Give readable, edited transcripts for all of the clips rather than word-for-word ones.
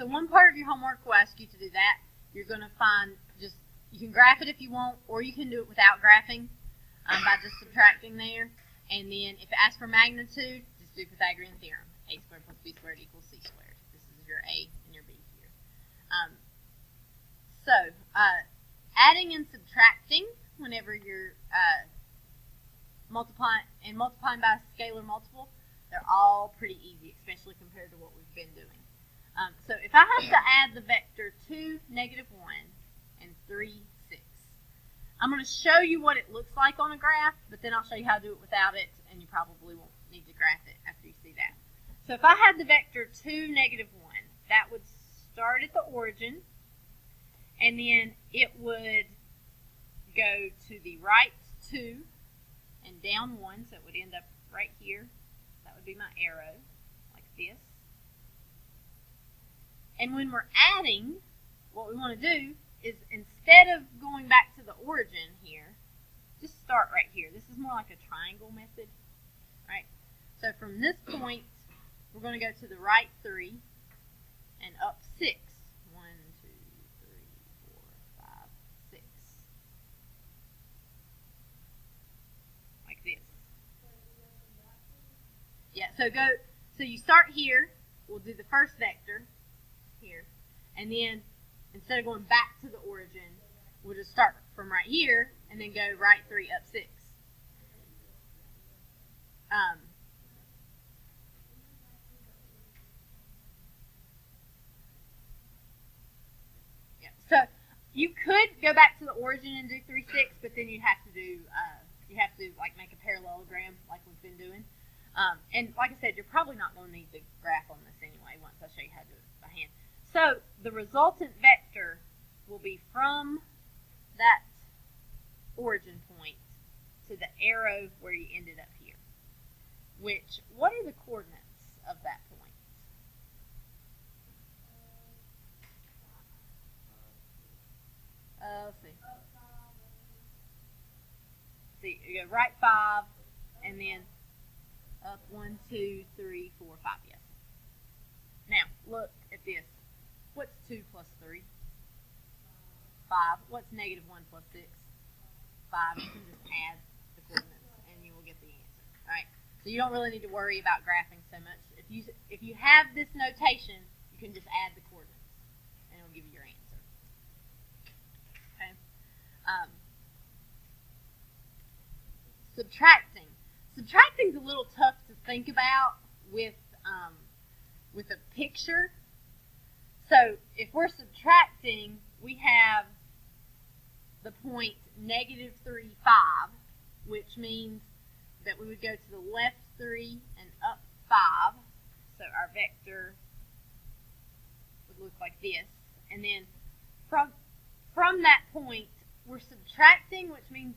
So one part of your homework will ask you to do that. You're going to find you can graph it if you want, or you can do it without graphing by just subtracting there. And then if it asks for magnitude, just do Pythagorean theorem. A squared plus b squared equals c squared. This is your A and your B here. Adding and subtracting whenever you're multiplying by a scalar multiple, they're all pretty easy, especially compared to what we've been doing. So if I have to add the vector 2, -1, and 3, 6, I'm going to show you what it looks like on a graph, but then I'll show you how to do it without it, and you probably won't need to graph it after you see that. So if I had the vector 2, -1, that would start at the origin, and then it would go to the right 2 and down 1, so it would end up right here. That would be my arrow, like this. And when we're adding, what we want to do is instead of going back to the origin here, just start right here. This is more like a triangle method, right? So from this point, we're going to go to the right 3 and up 6. 1, 2, 3, 4, 5, 6. Like this. Yeah, so you start here. We'll do the first vector here. And then instead of going back to the origin, we'll just start from right here and then go right 3 up 6. Yeah. So you could go back to the origin and do 3, 6, but then you have to like make a parallelogram like we've been doing. And like I said, you're probably not going to need the graph on this anyway once I show you how to do it by hand. So the resultant vector will be from that origin point to the arrow where you ended up here. What are the coordinates of that point? Let's see. See, you go right 5, and then up 1, 2, 3, 4, 5. Yes. Now look at this. What's 2 plus 3? 5. What's -1 plus 6? 5. You can just add the coordinates, and you will get the answer. All right. So you don't really need to worry about graphing so much. If you have this notation, you can just add the coordinates, and it'll give you your answer. Okay. Subtracting. Subtracting is a little tough to think about with a picture. So if we're subtracting, we have the point -3, 5, which means that we would go to the left 3 and up 5. So our vector would look like this. And then from that point, we're subtracting, which means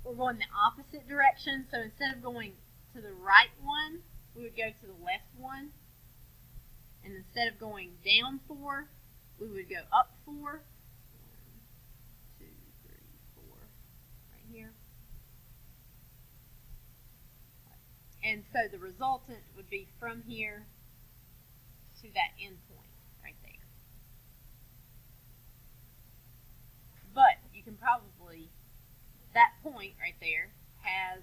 we're going the opposite direction. So instead of going to the right one, we would go to the left one. And instead of going down 4, we would go up 4. 1, 2, 3, 4, right here. And so the resultant would be from here to that end point right there. But you can probably, that point right there has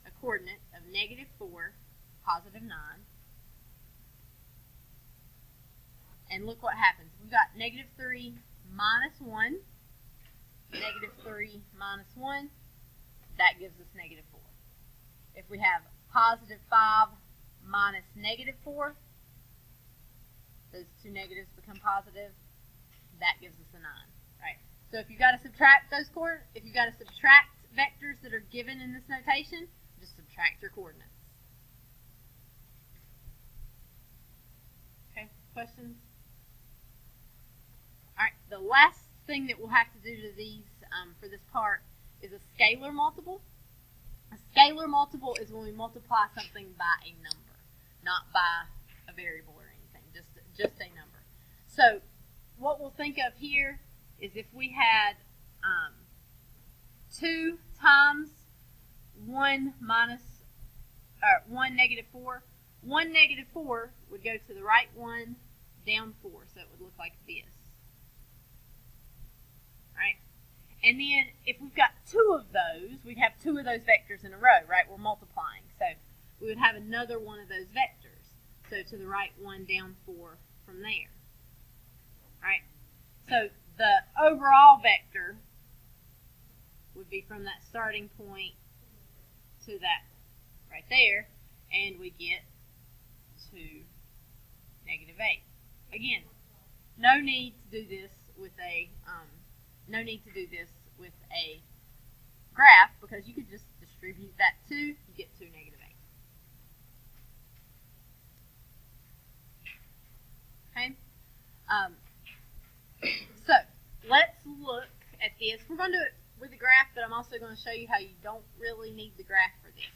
a coordinate of -4, +9. And look what happens. We've got -3 minus 1. -3 minus 1. That gives us -4. If we have +5 minus -4, those two negatives become positive. That gives us a 9. Right. So if you've got to subtract those if you've got to subtract vectors that are given in this notation, just subtract your coordinates. Okay. Questions? All right, the last thing that we'll have to do to these for this part is a scalar multiple. A scalar multiple is when we multiply something by a number, not by a variable or anything, just a number. So what we'll think of here is if we had 2 times 1 -4, 1 -4 would go to the right 1, down 4, so it would look like this. Right? And then if we've got 2 of those, we'd have 2 of those vectors in a row, right? We're multiplying. So we would have another one of those vectors. So to the right 1, down 4 from there. Right? So the overall vector would be from that starting point to that right there, and we get to -8. Again, no need to do this with a graph, because you could just distribute that 2, you get to -8. Okay. So let's look at this. We're going to do it with a graph, but I'm also going to show you how you don't really need the graph for this.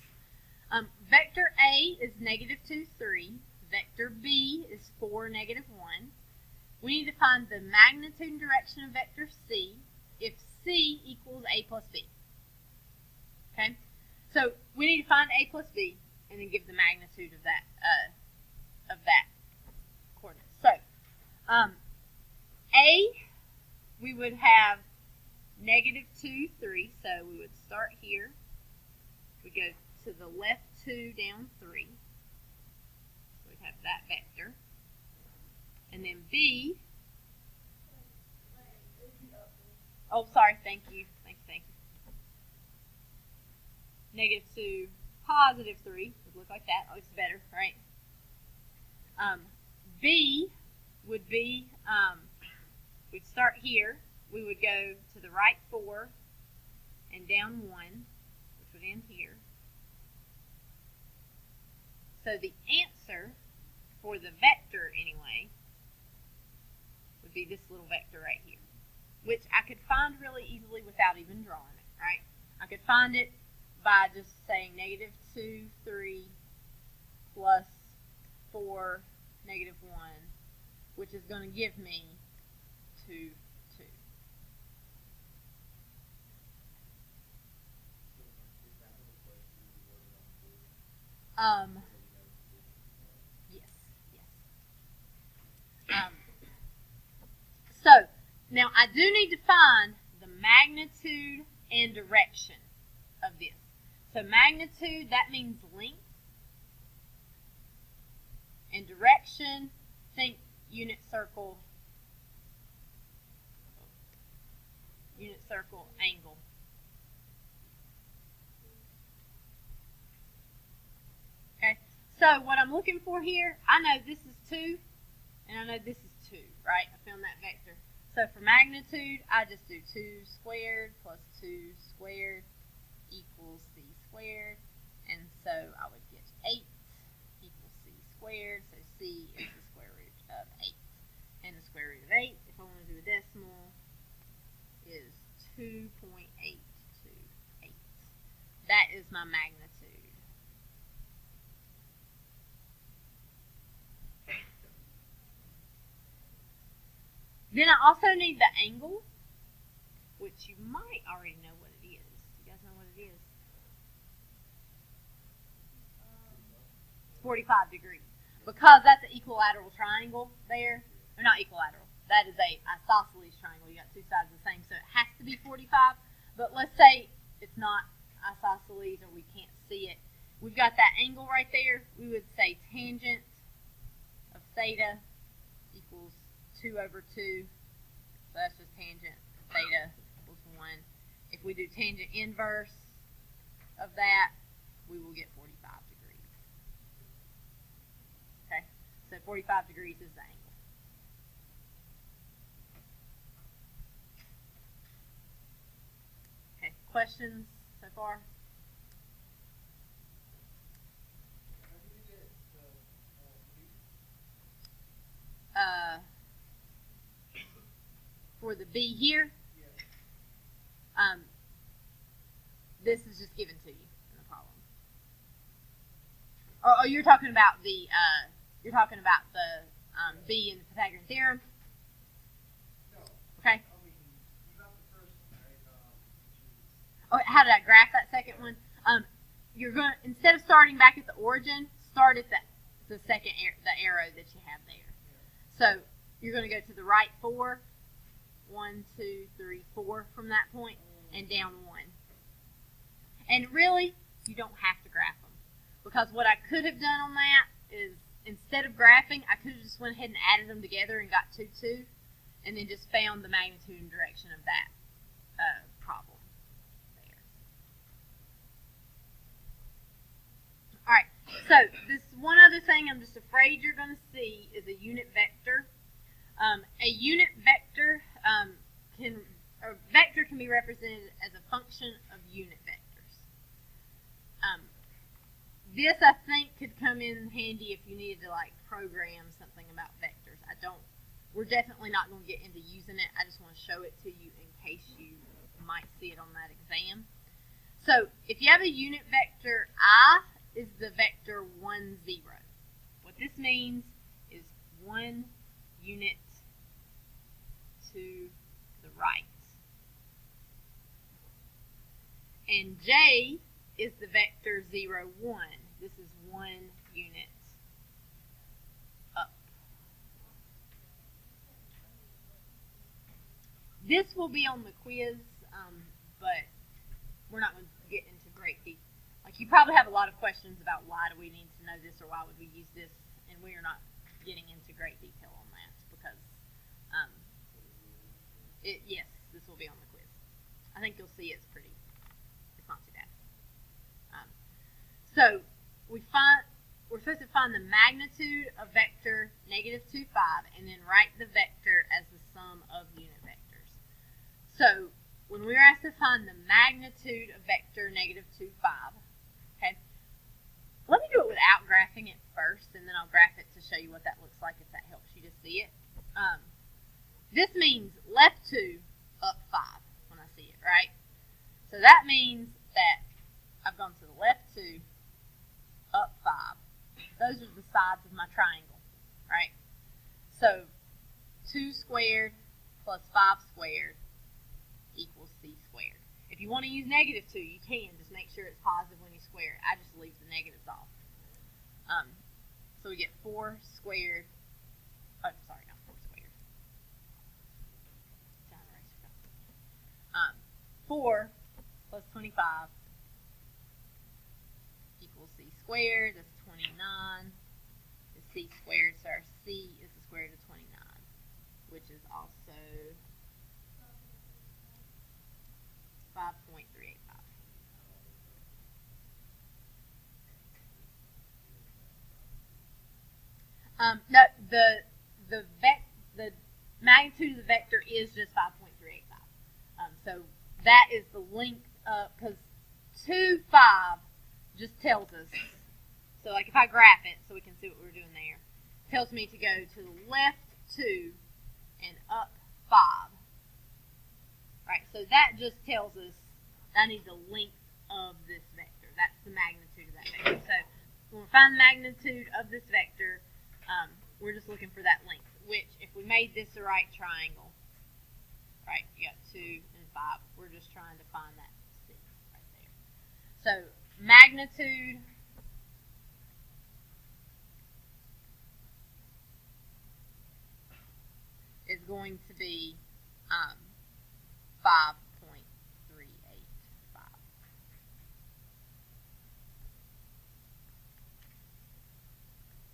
Vector A is -2, 3. Vector B is 4, -1. We need to find the magnitude and direction of vector C if C equals A plus B. Okay? So we need to find A plus B and then give the magnitude of that coordinate. So A, we would have -2, 3. So we would start here. We go to the left 2, down 3. So we have that vector. And then B. Oh, sorry. Thank you. Thank you. -2, +3 would look like that. Oh, it's better, right? B would be, we'd start here. We would go to the right 4 and down 1, which would end here. So the answer for the vector, anyway, would be this little vector right here, which I could find really easily without even drawing it, right? I could find it by just saying -2, 3 plus 4, -1, which is going to give me 2, 2. Yes. So now I do need to find the magnitude and direction of this. So magnitude, that means length. And direction, think unit circle, angle. Okay, so what I'm looking for here, I know this is 2, and I know this is 2, right? I found that vector. So for magnitude, I just do 2 squared plus 2 squared equals c squared, and so I would get 8 equals c squared, so c is the square root of 8. And the square root of 8, if I want to do a decimal, is 2.828. That is my magnitude. Then I also need the angle, which you might already know what it is. You guys know what it is? It's 45 degrees. Because that's an equilateral triangle there. Or not equilateral. That is a isosceles triangle. You got 2 sides the same, so it has to be 45. But let's say it's not isosceles or we can't see it. We've got that angle right there. We would say tangent of theta equals 2 over 2. So that's just tangent of theta equals 1. If we do tangent inverse of that, we will get 45 degrees. Okay, so 45 degrees is the angle. Okay, questions so far? For the B here, this is just given to you in the problem. Oh, you're talking about the B in the Pythagorean theorem. No. Okay. You got the first one, right? Oh, how did I graph that second one? You're going to, instead of starting back at the origin, start at the second the arrow that you have there. So you're going to go to the right 4, 1, 2, 3, 4 from that point, and down 1. And really, you don't have to graph them, because what I could have done on that is, instead of graphing, I could have just went ahead and added them together and got 2, 2, and then just found the magnitude and direction of that problem there. Alright, so this one other thing I'm just afraid you're going to see is a unit vector. A unit vector can be represented as a function of unit vectors. This, I think, could come in handy if you needed to like program something about vectors. We're definitely not going to get into using it. I just want to show it to you in case you might see it on that exam. So if you have a unit vector, I is the vector 1, 0. What this means is 1 unit to the right. And J is the vector 0, 1. This is 1 unit up. This will be on the quiz, but we're not going to get into great detail. Like, you probably have a lot of questions about why do we need to know this or why would we use this, and we are not getting into great detail on that because, yes, this will be on the quiz. I think you'll see it's not too bad. So we're supposed to find the magnitude of vector -2, 5, and then write the vector as the sum of unit vectors. So when we're asked to find the magnitude of vector -2, 5, okay, let me do it without graphing it first, and then I'll graph it to show you what that looks like if that helps you to see it. This means left 2, up 5 when I see it, right? So that means that I've gone to the left 2, up 5. Those are the sides of my triangle, right? So 2 squared plus 5 squared equals c squared. If you want to use -2, you can. Just make sure it's positive when you square it. I just leave the negatives off. So we get 4 squared. Oh, sorry, not 4 squared. 4 plus 25 equals c squared. That's 29. Is c squared, so our c is the square root of 29, which is also 5.385. No, the magnitude of the vector is just 5.385. So that is the length of, because 2, 5 just tells us, so like if I graph it so we can see what we're doing there, it tells me to go to the left 2 and up 5. Right, so that just tells us I need the length of this vector. That's the magnitude of that vector. So when we find the magnitude of this vector, we're just looking for that length, which if we made this a right triangle, right, you got 2 and 5, we're just trying to find that C right there. So magnitude is going to be 5.385.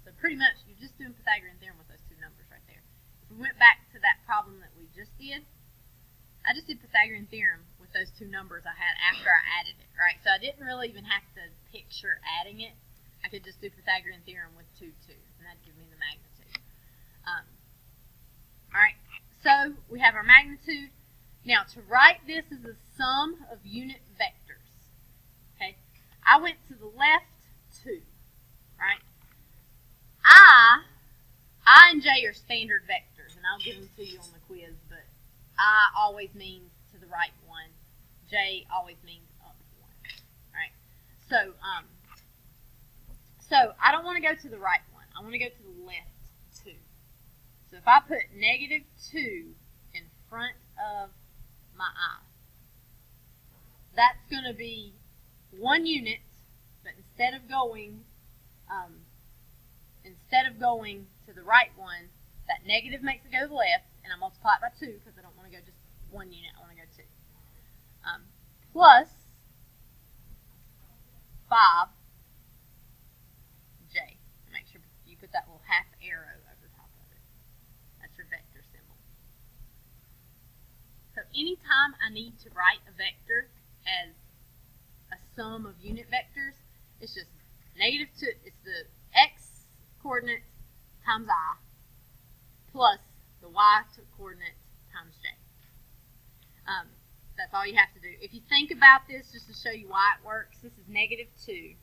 So pretty much you're just doing Pythagorean theorem with those two numbers right there. If we went back to that problem that we just did, I just did Pythagorean theorem with those two numbers I had after I added it, right? So I didn't really even have to picture adding it. I could just do Pythagorean theorem with 2, 2, and that'd give me the magnitude. Alright, so we have our magnitude. Now, to write this as a sum of unit vectors, okay, I went to the left 2, right? I and J are standard vectors, and I'll give them to you on the quiz, but I always means to the right 1. J always means up 1. Alright, so I don't want to go to the right 1. I want to go to the left 2. So if I put -2 in front of my I, that's going to be 1 unit, but instead of going to the right 1, that negative makes it go to the left, and I multiply it by 2 because I don't want to go just 1 unit, I want to go 2. Plus 5j. Make sure you put that little half arrow over top of it. That's your vector symbol. So anytime I need to write a vector as a sum of unit vectors, it's just negative 2, it's the x coordinate times I plus the y coordinate times j. That's all you have to do. If you think about this, just to show you why it works, this is negative 2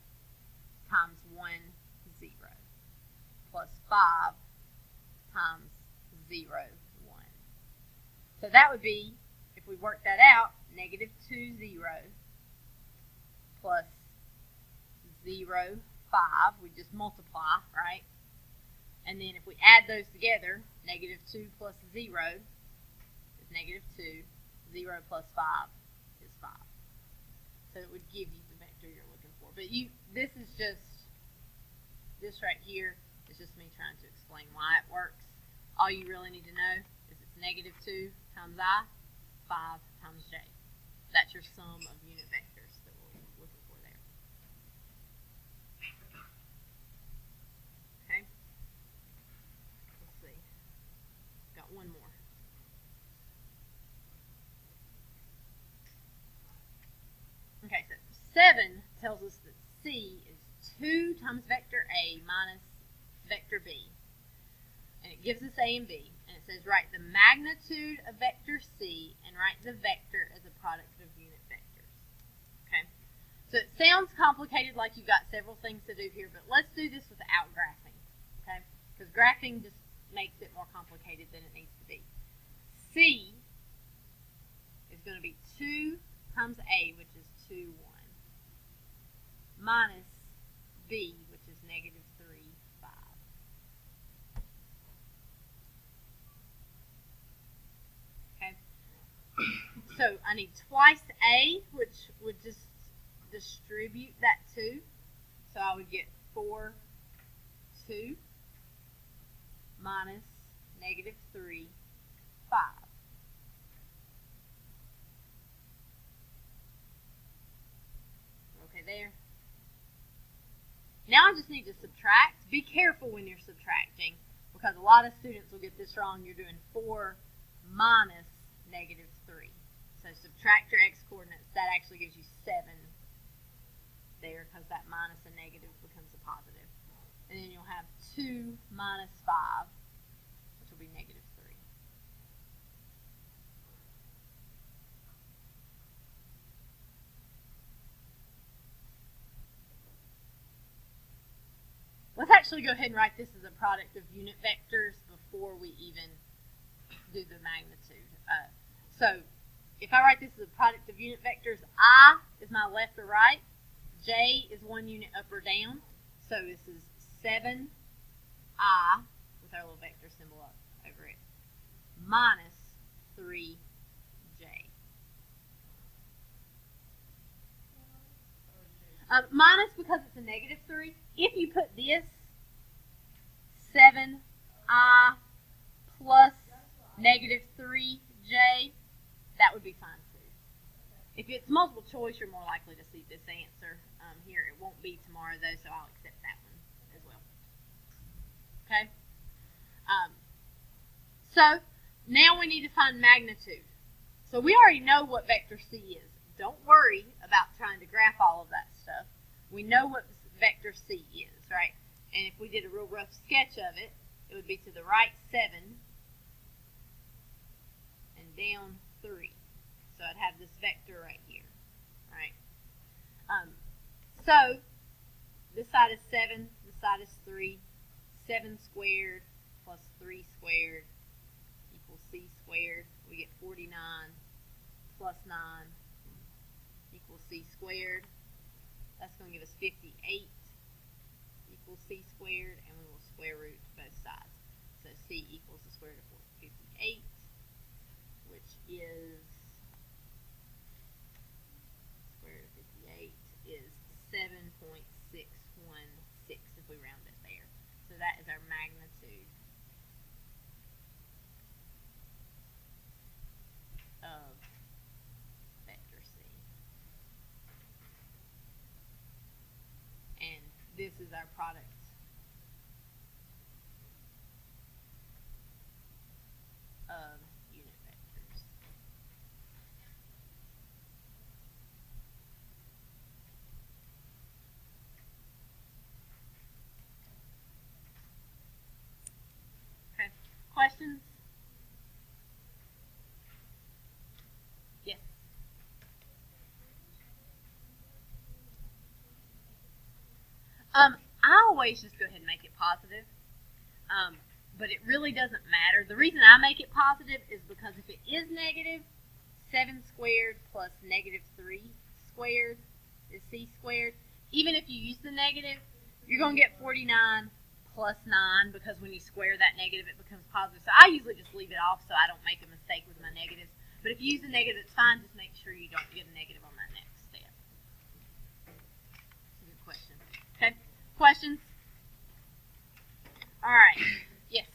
times 1, 0, plus 5 times 0, 1. So that would be, if we work that out, negative 2, 0, plus 0, 5. We just multiply, right? And then if we add those together, negative 2 plus 0 is negative 2. 0 plus 5 is 5. So it would give you the vector you're looking for. But this right here is just me trying to explain why it works. All you really need to know is it's negative 2 times I, 5 times j. That's your sum of unit vectors that we're looking for there. Okay? Let's see. Got one more. Okay, so 7 tells us that C is 2 times vector A minus vector B. And it gives us A and B. And it says write the magnitude of vector C and write the vector as a product of unit vectors. Okay? So it sounds complicated, like you've got several things to do here, but let's do this without graphing. Okay? Because graphing just makes it more complicated than it needs to be. C is going to be 2 times A, which is 2, 1, minus B, which is negative 3, 5. Okay? So I need twice A, which would just distribute that 2. So I would get 4, 2, minus negative 3, 5. There. Now I just need to subtract. Be careful when you're subtracting because a lot of students will get this wrong. You're doing 4 minus negative 3. So subtract your x coordinates. That actually gives you 7 there because that minus a negative becomes a positive. And then you'll have 2 minus 5, which will be negative 3. Let's actually go ahead and write this as a product of unit vectors before we even do the magnitude. So if I write this as a product of unit vectors, I is my left or right, j is 1 unit up or down. So this is 7i with our little vector symbol up over it, minus 3j. Minus because it's a negative 3. If you put this 7i plus negative 3j, that would be fine too. If it's multiple choice, you're more likely to see this answer here. It won't be tomorrow though, so I'll accept that one as well. Okay? So now we need to find magnitude. So we already know what vector C is. Don't worry about trying to graph all of that stuff. We know what vector C is, right? And if we did a real rough sketch of it, it would be to the right 7 and down 3. So I'd have this vector right here, right? So this side is 7, this side is 3. 7 squared plus 3 squared equals C squared. We get 49 plus 9 equals C squared. That's going to give us 58 equals C squared, and we will square root both sides. So C equals the square root of 58, which is square root of 58 is 7.616 if we round it there. So that is our magnitude product of unit vectors. Okay. Questions? Yes. I always just go ahead and make it positive. But it really doesn't matter. The reason I make it positive is because if it is negative, 7 squared plus negative 3 squared is c squared. Even if you use the negative, you're going to get 49 plus 9 because when you square that negative, it becomes positive. So I usually just leave it off so I don't make a mistake with my negatives. But if you use a negative, it's fine. Just make sure you don't get a negative on that next step. That's a good question. Okay, questions? All right. Yes.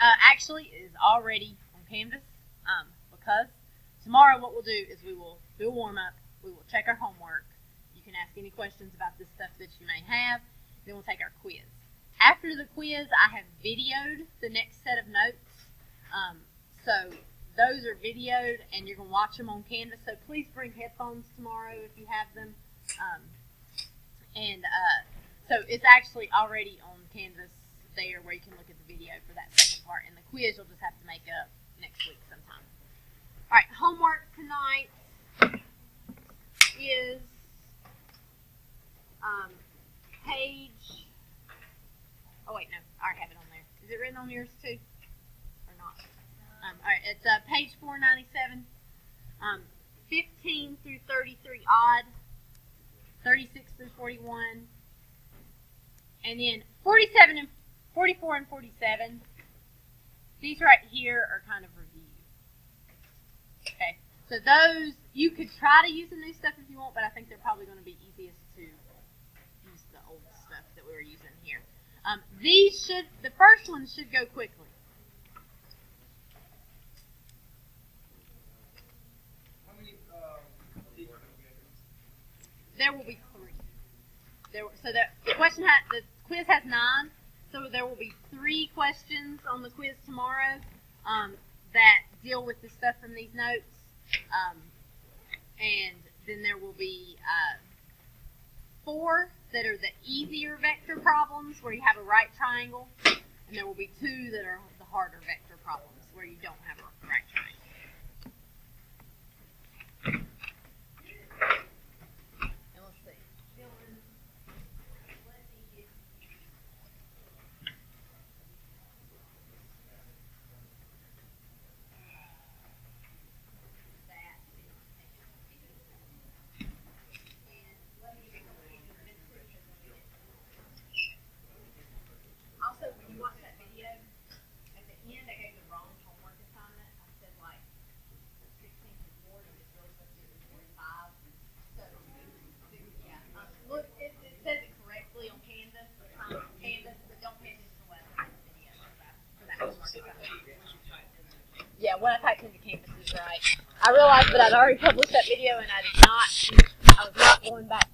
Actually, it is already on Canvas because tomorrow what we'll do is we will do a warm-up. We will check our homework. You can ask any questions about this stuff that you may have. Then we'll take our quiz. After the quiz, I have videoed the next set of notes. So those are videoed, and you're going to watch them on Canvas. So please bring headphones tomorrow if you have them. So it's actually already on Canvas there where you can look at the video for that second part. And the quiz you'll just have to make up next week sometime. All right, homework tonight is page, oh wait, no, I already have it on there. Is it written on yours too? Or not? All right, it's page 497, 15 through 33 odd, 36 through 41, and then 47 and 44 and 47. These right here are kind of review. Okay, so those, you could try to use the new stuff if you want, but I think they're probably going to be easiest to use the old stuff that we were using here. The first one should go quickly. How many There will be 3. The quiz has 9, so there will be 3 questions on the quiz tomorrow that deal with the stuff from these notes, and then there will be 4 that are the easier vector problems where you have a right triangle, and there will be 2 that are the harder vector problems where you don't have a right triangle. And let's see. Also, when you watch that video, at the end I gave the wrong homework assignment. I said like 16 to 40, it's really supposed to be 45. So, yeah. Look, it says it correctly on Canvas, but don't pay attention to what I typed in the video for that homework assignment. Yeah, what I typed into Canvas is right. I realized that I'd already published that video and I was not going back